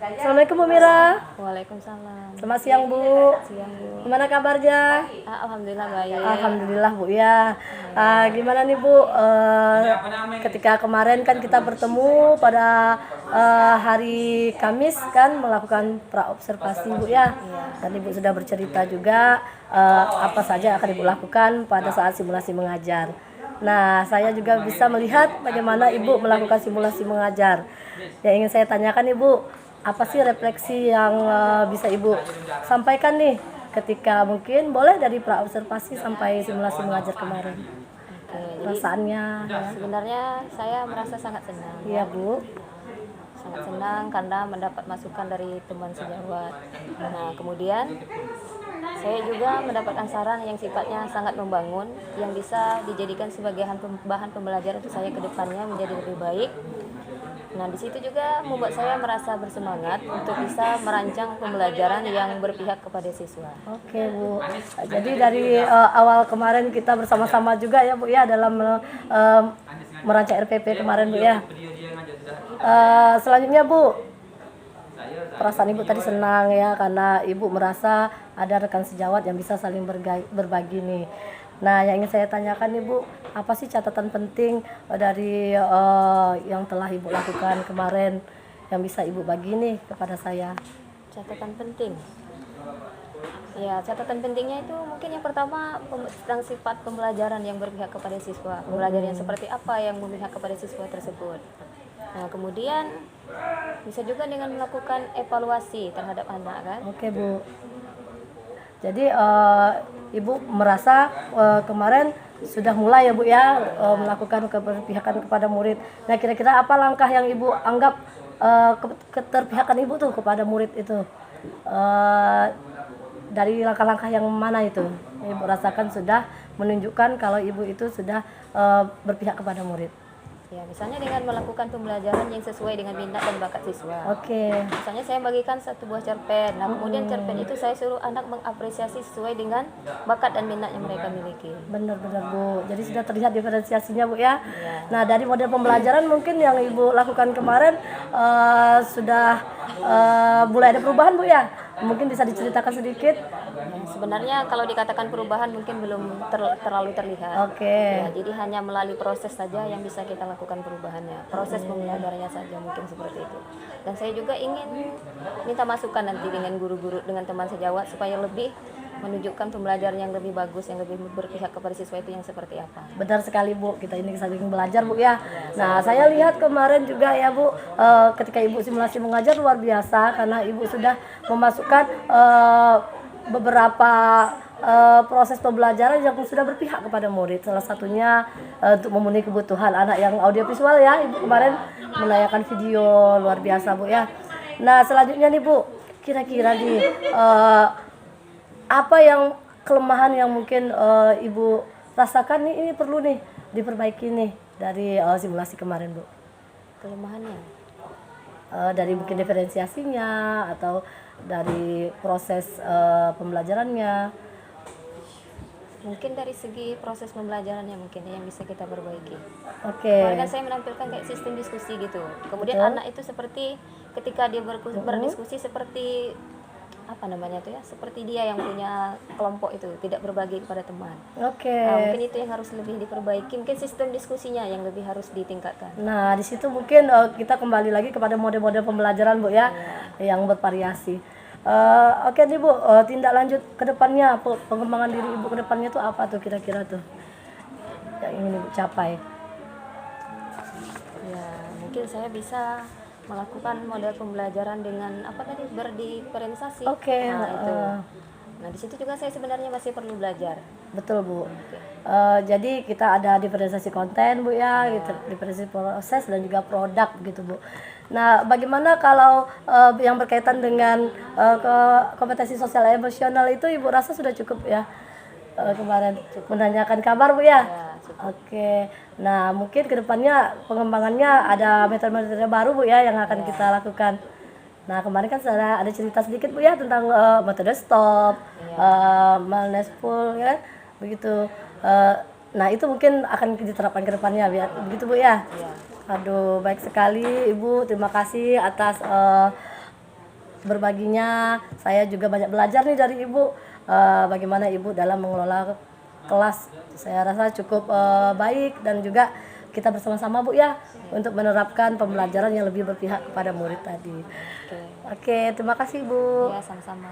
Assalamualaikum Bu Mira. Waalaikumsalam. Selamat siang Bu. Siang Bu. Gimana kabarnya? Alhamdulillah baik. Alhamdulillah Bu ya. Gimana nih Bu? Ketika kemarin kan kita bertemu pada hari Kamis kan melakukan praobservasi Bu ya. Dan Ibu sudah bercerita juga apa saja akan Ibu lakukan pada saat simulasi mengajar. Nah, saya juga bisa melihat bagaimana Ibu melakukan simulasi mengajar. Yang ingin saya tanyakan Ibu, apa sih refleksi yang bisa Ibu sampaikan nih ketika mungkin boleh dari praobservasi sampai simulasi mengajar kemarin? Oke, Perasaannya ya. sebenarnya saya merasa sangat senang. Iya Bu. Sangat senang karena mendapat masukan dari teman sejawat. Nah, kemudian saya juga mendapatkan saran yang sifatnya sangat membangun, yang bisa dijadikan sebagai bahan pembelajaran untuk saya ke depannya menjadi lebih baik. Nah, di situ juga membuat saya merasa bersemangat untuk bisa merancang pembelajaran yang berpihak kepada siswa. Oke Bu. Jadi dari awal kemarin kita bersama-sama juga ya Bu ya dalam merancang RPP kemarin Bu ya. Selanjutnya Bu, perasaan Ibu tadi senang ya karena Ibu merasa ada rekan sejawat yang bisa saling berbagi nih. Nah, yang ingin saya tanyakan nih Bu, apa sih catatan penting dari yang telah Ibu lakukan kemarin yang bisa Ibu bagi nih kepada saya? Catatan penting. Ya, catatan pentingnya itu mungkin yang pertama tentang sifat pembelajaran yang berpihak kepada siswa. Pembelajaran yang seperti apa yang memihak kepada siswa tersebut. Nah, kemudian bisa juga dengan melakukan evaluasi terhadap anak kan. Oke Bu. Jadi Ibu merasa kemarin sudah mulai ya Bu ya melakukan keberpihakan kepada murid. Nah, kira-kira apa langkah yang Ibu anggap keterpihakan Ibu tuh kepada murid itu? Dari langkah-langkah yang mana itu? Ibu rasakan sudah menunjukkan kalau Ibu itu sudah berpihak kepada murid. Ya, misalnya dengan melakukan pembelajaran yang sesuai dengan minat dan bakat siswa. Oke. Misalnya saya bagikan satu buah cerpen. Nah, kemudian cerpen itu saya suruh anak mengapresiasi sesuai dengan bakat dan minat yang mereka miliki. Benar-benar Bu. Jadi sudah terlihat diferensiasinya Bu ya. Ya. Nah, dari model pembelajaran mungkin yang Ibu lakukan kemarin sudah mulai ada perubahan Bu ya. Mungkin bisa diceritakan sedikit. Ya, sebenarnya kalau dikatakan perubahan mungkin belum terlalu terlihat. Oke. Ya, jadi hanya melalui proses saja yang bisa kita lakukan perubahannya. Proses pembelajarannya saja mungkin seperti itu. Dan saya juga ingin minta masukan nanti dengan guru-guru, dengan teman sejawat supaya lebih menunjukkan pembelajaran yang lebih bagus, yang lebih berpihak kepada siswa itu yang seperti apa. Benar sekali Bu, kita ini saling belajar Bu ya. Nah, saya lihat kemarin juga ya Bu, ketika Ibu simulasi mengajar luar biasa karena Ibu sudah memasukkan beberapa proses pembelajaran yang sudah berpihak kepada murid. Salah satunya untuk memenuhi kebutuhan anak yang audiovisual ya. Ibu kemarin menayangkan video luar biasa Bu ya. Nah, selanjutnya nih Bu, kira-kira nih apa yang kelemahan yang mungkin Ibu rasakan nih ini perlu nih diperbaiki nih dari simulasi kemarin Bu? Kelemahannya? Dari mungkin diferensiasinya atau dari proses pembelajarannya? Mungkin dari segi proses pembelajarannya mungkin yang bisa kita perbaiki. Oke. Kemarin kan saya menampilkan kayak sistem diskusi gitu. Kemudian Betul. anak itu seperti ketika dia berdiskusi seperti apa namanya tuh ya, seperti dia yang punya kelompok itu, tidak berbagi kepada teman. Oke. Nah, mungkin itu yang harus lebih diperbaiki, mungkin sistem diskusinya yang lebih harus ditingkatkan. Nah, di situ mungkin kita kembali lagi kepada model-model pembelajaran Bu ya, yang bervariasi. Oke nih Bu, tindak lanjut ke depannya, pengembangan diri Ibu ke depannya tuh apa tuh kira-kira tuh yang ingin Ibu capai? Ya, mungkin saya bisa melakukan model pembelajaran dengan apa tadi, berdiferensiasi. Oke. Nah, itu. Nah, di situ juga saya sebenarnya masih perlu belajar. Betul Bu. Oke. Jadi kita ada diferensiasi konten Bu ya, gitu, diferensiasi proses dan juga produk gitu Bu. Nah, bagaimana kalau yang berkaitan dengan kompetensi sosial emosional itu Ibu rasa sudah cukup ya? Kemarin menanyakan kabar Bu ya? Ya, Oke. Nah, mungkin kedepannya pengembangannya ada metode-metode baru Bu ya yang akan kita lakukan. Nah, kemarin kan sudah ada cerita sedikit Bu ya tentang metode stop, mindful ya kan? Begitu. Nah, itu mungkin akan diterapkan ke depannya begitu Bu ya. ya. Aduh, baik sekali Ibu. Terima kasih atas berbaginya. Saya juga banyak belajar nih dari Ibu, bagaimana Ibu dalam mengelola kelas. Saya rasa cukup baik, dan juga kita bersama-sama Bu ya untuk menerapkan pembelajaran yang lebih berpihak kepada murid tadi. Oke, terima kasih Bu. Ya, sama-sama.